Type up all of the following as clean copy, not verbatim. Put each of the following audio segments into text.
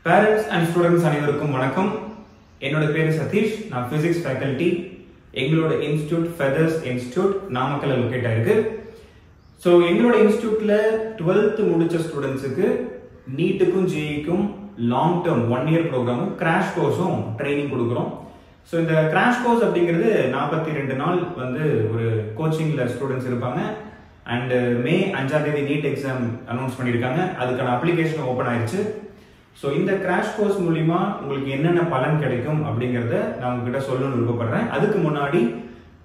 Parents and students அனைவருக்கும் வணக்கம். என்னோட பேரு சதீஷ். நான் physics faculty. எங்களோட இன்ஸ்டிடியூட் Feathers Institute நாமக்கல்ல லொகேட் ஆயிருக்கு. சோ எங்களோட இன்ஸ்டிடியூட்ல 12th முடிச்ச ஸ்டூடண்ட்ஸ்க்கு நீட்டுக்கும் ஜேஇக்கும் லாங் டர்ம் 1 இயர் ப்ரோக்ராமும் கிராஷ் கோர்ஸும் ட்ரைனிங் கொடுக்குறோம். சோ இந்த கிராஷ் கோர்ஸ் அப்படிங்கிறது 42 நாள் வந்து ஒரு கோச்சிங்ல ஸ்டூடண்ட்ஸ் இருப்பாங்க. அண்ட் மே 5ஆம் தேதி நீட் எக்ஸாம் அனௌன்ஸ் பண்ணியிருக்காங்க. அதுக்கான அப்ளிகேஷன் ஓப்பன் ஆயிடுச்சு. ஸோ இந்த கிராஷ் கோர்ஸ் மூலிமா உங்களுக்கு என்னென்ன பலன் கிடைக்கும் அப்படிங்கிறத நான் உங்ககிட்ட சொல்லணும்னு விருப்பப்படுறேன். அதுக்கு முன்னாடி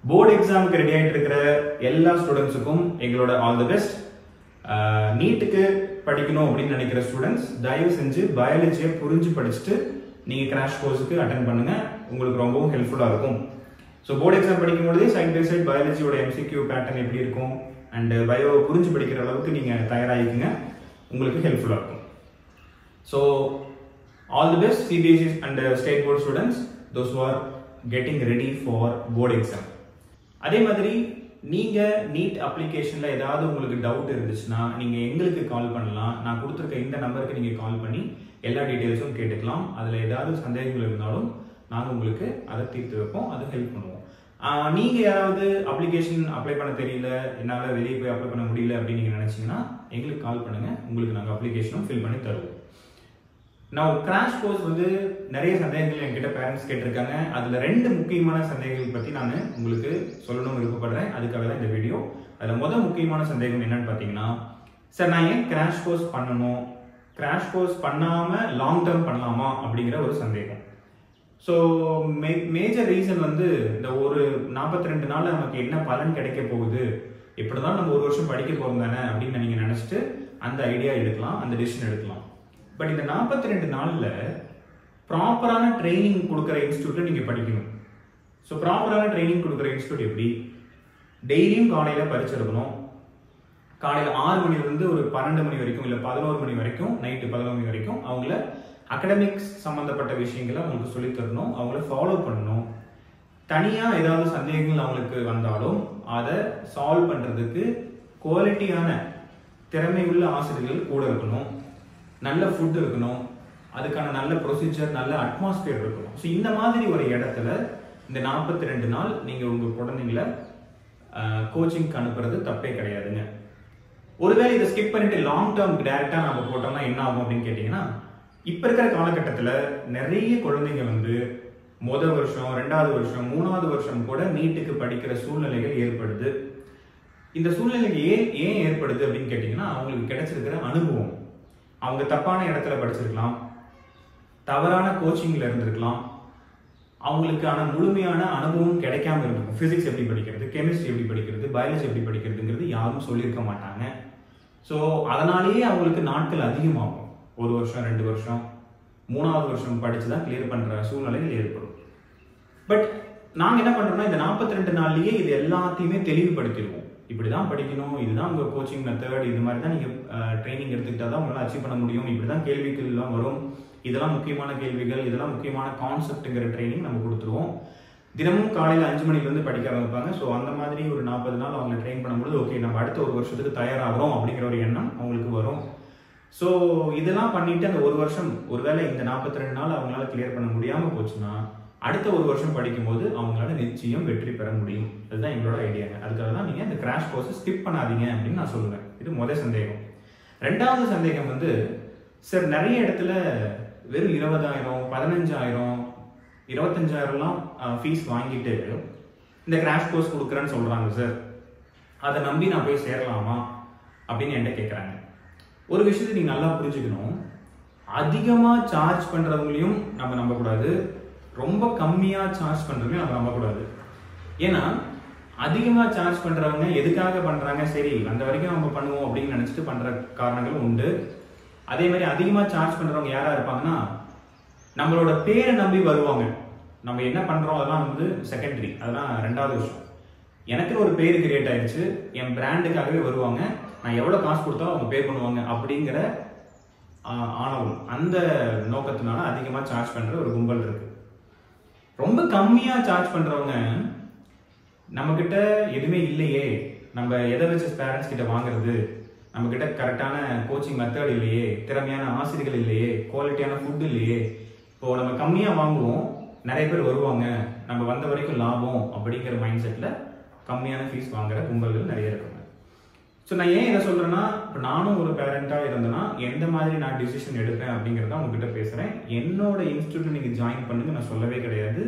போர்டு எக்ஸாமுக்கு ரெடி ஆகிட்டு இருக்கிற எல்லா ஸ்டூடெண்ட்ஸுக்கும் எங்களோட ஆல் தி பெஸ்ட். நீட்டுக்கு படிக்கணும் அப்படின்னு நினைக்கிற ஸ்டூடெண்ட்ஸ் தயவு செஞ்சு பயாலஜியை புரிஞ்சு படிச்சுட்டு நீங்கள் கிராஷ் கோர்ஸுக்கு அட்டன் பண்ணுங்க. உங்களுக்கு ரொம்பவும் ஹெல்ப்ஃபுல்லாக இருக்கும். ஸோ போர்டு எக்ஸாம் படிக்கும்போதே சைட் பை சைட் பயாலஜியோட எம்சிக்யூ பேட்டர்ன் எப்படி இருக்கும் அண்ட் பயோ புரிஞ்சு படிக்கிற அளவுக்கு நீங்கள் தயாராகிக்குங்க. உங்களுக்கு ஹெல்ப்ஃபுல்லாக இருக்கும். So, all the best CBSE and state board students, those who are getting ready for board exam. அதே மாதிரி நீங்க நீட் அப்ளிகேஷன்ல ஏதாவது உங்களுக்கு டவுட் இருந்துச்சுன்னா நீங்க எங்களுக்கு கால் பண்ணலாம். நான் கொடுத்துருக்க இந்த நம்பருக்கு நீங்க கால் பண்ணி எல்லா டீடைல்ஸும் கேட்டுக்கலாம். அதுல ஏதாவது சந்தேகங்கள் இருந்தாலும் நாங்கள் உங்களுக்கு அதை தீர்த்து வைப்போம். அது ஹெல்ப் பண்ணுவோம். நீங்க யாராவது அப்ளிகேஷன் அப்ளை பண்ண தெரியல, என்னால் வெளியே போய் அப்ளை பண்ண முடியல அப்படின்னு நீங்க நினைச்சீங்கன்னா எங்களுக்கு கால் பண்ணுங்க. உங்களுக்கு நாங்கள் அப்ளிகேஷனும் ஃபில் பண்ணி தருவோம். நான் கிராஷ் கோர்ஸ் வந்து நிறைய சந்தேகங்கள் என்கிட்ட பேரண்ட்ஸ் கேட்டிருக்காங்க. அதுல 2 முக்கியமான சந்தேகங்கள் பத்தி நான் உங்களுக்கு சொல்லணும்னு விருப்பப்படுறேன். அதுக்காக தான் இந்த வீடியோ. அதுல முக்கியமான சந்தேகம் என்னன்னு பாத்தீங்கன்னா, சார் நான் ஏன் கிராஷ் கோர்ஸ் பண்ணணும், கிராஷ் கோர்ஸ் பண்ணாம லாங் டேர்ம் பண்ணலாமா அப்படிங்கிற ஒரு சந்தேகம். ஸோ மேஜர் ரீசன் வந்து இந்த ஒரு 42 நாள் நமக்கு என்ன பலன் கிடைக்க போகுது, எப்படிதான் நம்ம ஒரு வருஷம் படிக்க போறோம் தானே அப்படின்னு நீங்க நினைச்சிட்டு அந்த ஐடியா எடுக்கலாம், அந்த டிசிஷன் எடுக்கலாம். பட் இந்த 42 நாள்ல ப்ராப்பரான ட்ரைனிங் கொடுக்குற இன்ஸ்டியூட்ல நீங்க படிக்கணும். ஸோ ப்ராப்பரான ட்ரைனிங் கொடுக்குற இன்ஸ்டியூட் எப்படி? டெய்லியும் காலையில படிச்சிருக்கணும். காலையில 6 மணிலிருந்து ஒரு 12 மணி வரைக்கும், இல்ல 11 மணி வரைக்கும், நைட்டு 11 மணி வரைக்கும் அவங்கள அகடமிக்ஸ் சம்பந்தப்பட்ட விஷயங்களை அவங்களுக்கு சொல்லி தரணும். அவங்கள ஃபாலோ பண்ணணும். தனியா ஏதாவது சந்தேகங்கள் அவங்களுக்கு வந்தாலும் அதை சால்வ் பண்றதுக்கு குவாலிட்டியான திறமை உள்ள ஆசிரியர்கள் கூட இருக்கணும். நல்ல ஃபுட் இருக்கணும். அதுக்கான நல்ல ப்ரொசீஜர், நல்ல அட்மாஸ்பியர் இருக்கணும். ஸோ இந்த மாதிரி ஒரு இடத்துல இந்த 42 நாள் நீங்க உங்க குழந்தைங்களை கோச்சிங்க்கு அனுப்புறது தப்பே கிடையாதுங்க. ஒருவேளை இதை ஸ்கிப் பண்ணிட்டு லாங் டேர்ம் டைரக்டா நம்ம போட்டோம்னா என்ன ஆகும் அப்படின்னு கேட்டீங்கன்னா, இப்ப இருக்கிற காலகட்டத்தில் நிறைய குழந்தைங்க வந்து முதல் வருஷம், 2வது வருஷம், 3வது வருஷம் கூட நீட்டுக்கு படிக்கிற சூழ்நிலைகள் ஏற்படுது. இந்த சூழ்நிலைகள் ஏன் ஏற்படுது அப்படின்னு கேட்டீங்கன்னா, அவங்களுக்கு கிடைச்சிருக்கிற அனுபவம். அவங்க தப்பான இடத்துல படிச்சிருக்கலாம், தவறான கோச்சிங்ல இருந்திருக்கலாம், அவங்களுக்கான முழுமையான அனுபவம் கிடைக்காம இருந்திருக்கும். பிசிக்ஸ் எப்படி படிக்கிறது, கெமிஸ்ட்ரி எப்படி படிக்கிறது, பயாலஜி எப்படி படிக்கிறதுங்கிறது யாரும் சொல்லியிருக்க மாட்டாங்க. ஸோ அதனாலேயே அவங்களுக்கு நாட்கள் அதிகமாகும். 1 வருஷம், 2 வருஷம், 3வது வருஷம் படிச்சுதான் கிளியர் பண்ற சூழ்நிலைகள் ஏற்படும். பட் நாங்க என்ன பண்றோம்னா, இந்த 42 நாள்லயே இது எல்லாத்தையுமே தெளிவுபடுத்திடுவோம். இப்படிதான் படிக்கணும், இதுதான் உங்க கோச்சிங் மெத்தட், இது மாதிரி தான் நீங்க ட்ரைனிங் எடுத்துக்கிட்டா தான் உங்களால் அச்சீவ் பண்ண முடியும், இப்படிதான் கேள்விகள் எல்லாம் வரும், இதெல்லாம் முக்கியமான கேள்விகள், இதெல்லாம் முக்கியமான கான்செப்ட்ங்கிற ட்ரைனிங் நம்ம கொடுத்துருவோம். தினமும் காலையில 5 மணிலேருந்து படிக்க ஆரம்பிப்பாங்க. ஸோ அந்த மாதிரி ஒரு 40 நாள் அவங்களை ட்ரெயின் பண்ணும்போது ஓகே நம்ம அடுத்த ஒரு வருஷத்துக்கு தயாராகிறோம் அப்படிங்கிற ஒரு எண்ணம் அவங்களுக்கு வரும். ஸோ இதெல்லாம் பண்ணிட்டு அந்த ஒரு வருஷம் ஒருவேளை இந்த 42 நாள் அவங்களால கிளியர் பண்ண முடியாம போச்சுன்னா அடுத்த ஒரு வருஷம் படிக்கும்போது அவங்களால நிச்சயம் வெற்றி பெற முடியும். அதுதான் எங்களோட ஐடியாங்க. அதுக்காக தான் நீங்க இந்த கிராஷ் கோர்ஸ் ஸ்கிப் பண்ணாதீங்க அப்படின்னு நான் சொல்லுவேன். இது முதல் சந்தேகம். 2வது சந்தேகம் வந்து, சார் நிறைய இடத்துல வெறும் 20,000, 15,000, 25,000லாம் ஃபீஸ் வாங்கிட்டு இந்த கிராஷ் கோர்ஸ் கொடுக்குறேன்னு சொல்றாங்க சார், அதை நம்பி நான் போய் சேரலாமா அப்படின்னு என்கிட்ட கேட்குறாங்க. ஒரு விஷயத்தை நீங்க நல்லா புரிஞ்சுக்கணும். அதிகமா சார்ஜ் பண்றவங்களையும் நம்ம நம்பக்கூடாது, ரொம்ப கம்மியா சார்ஜ் பண்றவங்களையும் நம்ம நம்பக்கூடாது. ஏன்னா அதிகமா சார்ஜ் பண்றவங்க எதுக்காக பண்றாங்க, சரி அந்த வரைக்கும் நம்ம பண்ணுவோம் அப்படின்னு நினைச்சிட்டு பண்ற காரணங்களும் உண்டு. அதே மாதிரி அதிகமா சார்ஜ் பண்றவங்க யாரா இருப்பாங்கன்னா, நம்மளோட பேரை நம்பி வருவாங்க. நம்ம என்ன பண்றோம் அதெல்லாம் வந்து செகண்டரி, அதெல்லாம் 2வது விஷயம். எனக்கு ஒரு பேர் கிரியேட் ஆயிடுச்சு, என் பிராண்டுக்காகவே வருவாங்க, நான் எவ்வளவு காசு கொடுத்தாலும் அவங்க பே பண்ணுவாங்க அப்படிங்கிற ஆணவம், அந்த நோக்கத்தினால அதிகமா சார்ஜ் பண்ற ஒரு கும்பல் இருக்கு. ரொம்ப கம்மியா சார்ஜ் பண்றவங்க நம்ம கிட்ட எதுவுமே இல்லையே, நம்ம எதை வச்சு பேரண்ட்ஸ் கிட்ட வாங்குறது, நம்மக்கிட்ட கரெக்டான கோச்சிங் மெத்தட் இல்லையே, திறமையான ஆசிரியர்கள் இல்லையே, குவாலிட்டியான ஃபுட் இல்லையே. இப்போ நம்ம கம்மியாக வாங்குவோம், நிறைய பேர் வருவாங்க, நம்ம வந்த வரைக்கும் லாபம் அப்படிங்கிற மைண்ட் செட்டில் கம்மியான ஃபீஸ் வாங்குற கும்பல்கள் நிறைய இருக்காங்க. ஸோ நான் ஏன் இதை சொல்கிறேன்னா, இப்போ நானும் ஒரு பேரண்ட்டாக இருந்தேன்னா எந்த மாதிரி நான் டிசிஷன் எடுப்பேன் அப்படிங்கிறத உங்ககிட்ட பேசுகிறேன். என்னோட இன்ஸ்டியூட்டில் நீங்கள் ஜாயின் பண்ணுங்க நான் சொல்லவே கிடையாது.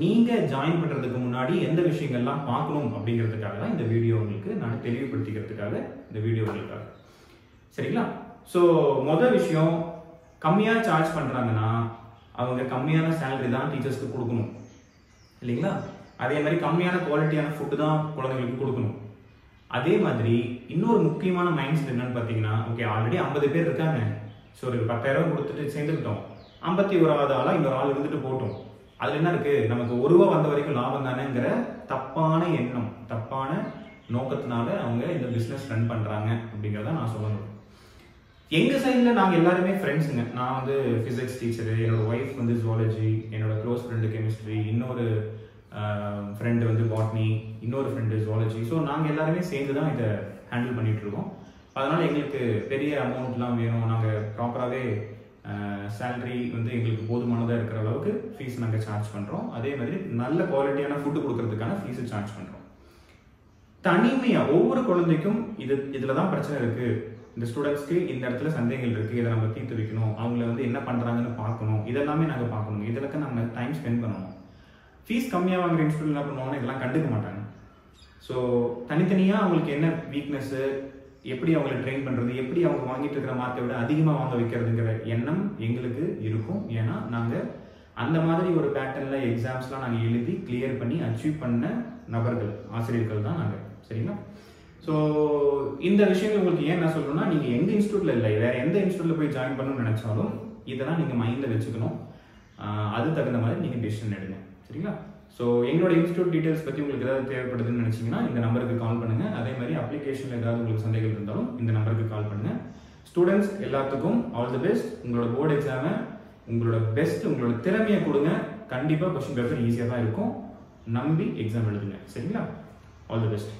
நீங்கள் ஜாயின் பண்ணுறதுக்கு முன்னாடி எந்த விஷயங்கள்லாம் பார்க்கணும் அப்படிங்கிறதுக்காக தான் இந்த வீடியோ உங்களுக்கு நான் தெளிவுபடுத்திக்கிறதுக்காக இந்த வீடியோ உங்களுக்காக. சரிங்களா? ஸோ மொதல் விஷயம், கம்மியாக சார்ஜ் பண்ணுறாங்கன்னா அவங்க கம்மியான சேலரி தான் டீச்சர்ஸ்க்கு கொடுக்கணும் இல்லைங்களா? அதே மாதிரி கம்மியான குவாலிட்டியான ஃபுட்டு தான் குழந்தைங்களுக்கு கொடுக்கணும். அதே மாதிரி இன்னொரு முக்கியமான மைண்ட் செட் என்னன்னு பார்த்தீங்கன்னா, ஓகே ஆல்ரெடி 50 பேர் இருக்காங்க, ஸோ ஒரு 10,000 கொடுத்துட்டு சேர்ந்துக்கிட்டோம், 51வது ஆளாக இன்னொரு ஆள் இருந்துட்டு போட்டோம், அதில் என்ன இருக்கு, நமக்கு ₹1 வந்த வரைக்கும் லாபம் தானேங்கிற தப்பான எண்ணம், தப்பான நோக்கத்தினால அவங்க இந்த பிஸ்னஸ் ரன் பண்ணுறாங்க அப்படிங்கிறத நான் சொல்லணும். எங்கள் சைடில் நாங்கள் எல்லாருமே ஃப்ரெண்ட்ஸுங்க. நான் வந்து ஃபிசிக்ஸ் டீச்சரு, என்னோட ஒய்ஃப் வந்து ஜுவாலஜி, என்னோட க்ளோஸ் ஃப்ரெண்டு கெமிஸ்ட்ரி, இன்னொரு ஃப்ரெண்டு வந்து பாட்னி, இன்னொரு ஃப்ரெண்டு ஜுவாலஜி. ஸோ நாங்கள் எல்லாருமே சேர்ந்து தான் இதை ஹேண்டில் பண்ணிகிட்டு இருக்கோம். அதனால் எங்களுக்கு பெரிய அமௌண்ட்லாம் வேணும், நாங்கள் ப்ராப்பராகவே சேலரி வந்து எங்களுக்கு போதுமானதாக இருக்கிற அளவுக்கு ஃபீஸ் நாங்கள் சார்ஜ் பண்ணுறோம். அதே மாதிரி நல்ல குவாலிட்டியான ஃபுட்டு கொடுக்கறதுக்கான ஃபீஸை சார்ஜ் பண்ணுறோம். தனிமையாக ஒவ்வொரு குழந்தைக்கும் இதில் தான் பிரச்சனை இருக்குது, இந்த ஸ்டூடெண்ட்ஸ்க்கு இந்த இடத்துல சந்தேகங்கள் இருக்குது, இதை நம்ம தீர்த்து வைக்கணும், அவங்கள வந்து என்ன பண்ணுறாங்கன்னு பார்க்கணும், இதெல்லாமே நாங்கள் பார்க்கணும், இதற்கு நம்ம டைம் ஸ்பெண்ட் பண்ணணும். ஃபீஸ் கம்மியாக வாங்குற இன்ஸ்டியூட் என்ன பண்ணுவாங்கன்னா இதெல்லாம் கண்டுக்க மாட்டாங்க. ஸோ தனித்தனியாக அவங்களுக்கு என்ன வீக்னஸ்ஸு, எப்படி அவங்களை ட்ரெயின் பண்ணுறது, எப்படி அவங்க வாங்கிட்டு இருக்கிற மார்க்கை விட அதிகமாக வாங்க வைக்கிறதுங்கிற எண்ணம் எங்களுக்கு இருக்கும். ஏன்னா நாங்கள் அந்த மாதிரி ஒரு பேட்டர்னில் எக்ஸாம்ஸ்லாம் நாங்கள் எழுதி கிளியர் பண்ணி அச்சீவ் பண்ண நபர்கள், ஆசிரியர்கள் தான் நாங்கள். சரிங்களா? ஸோ இந்த விஷயங்கள் உங்களுக்கு ஏன் நான் சொல்கிறேன்னா, நீங்கள் எங்கள் இன்ஸ்டியூட்டில் இல்லை, வேறு எந்த இன்ஸ்டியூட்டில் போய் ஜாயின் பண்ணணும்னு நினச்சாலும் இதெல்லாம் நீங்கள் மைண்டில் வச்சுக்கணும். அது தகுந்த மாதிரி நீங்கள் டிசிஷன் எடுங்க. சரிங்களா? ஸோ எங்களோட இன்ஸ்டியூட் டீட்டெயில்ஸ் பற்றி உங்களுக்கு ஏதாவது தேவைப்படுதுன்னு நினச்சிங்கன்னா இந்த நம்பருக்கு கால் பண்ணுங்கள். அதே மாதிரி அப்ளிகேஷனில் ஏதாவது உங்களுக்கு சந்தேகம் இருந்தாலும் இந்த நம்பருக்கு கால் பண்ணுங்கள். ஸ்டூடெண்ட்ஸ் எல்லாத்துக்கும் ஆல் தி பெஸ்ட். உங்களோட போர்டு எக்ஸாமை உங்களோட பெஸ்ட், உங்களோட திறமையை கொடுங்க. கண்டிப்பாக கொஸ்டின் பேப்பர் ஈஸியாக தான் இருக்கும். நம்பி எக்ஸாம் எழுதுங்க. சரிங்களா? All the best.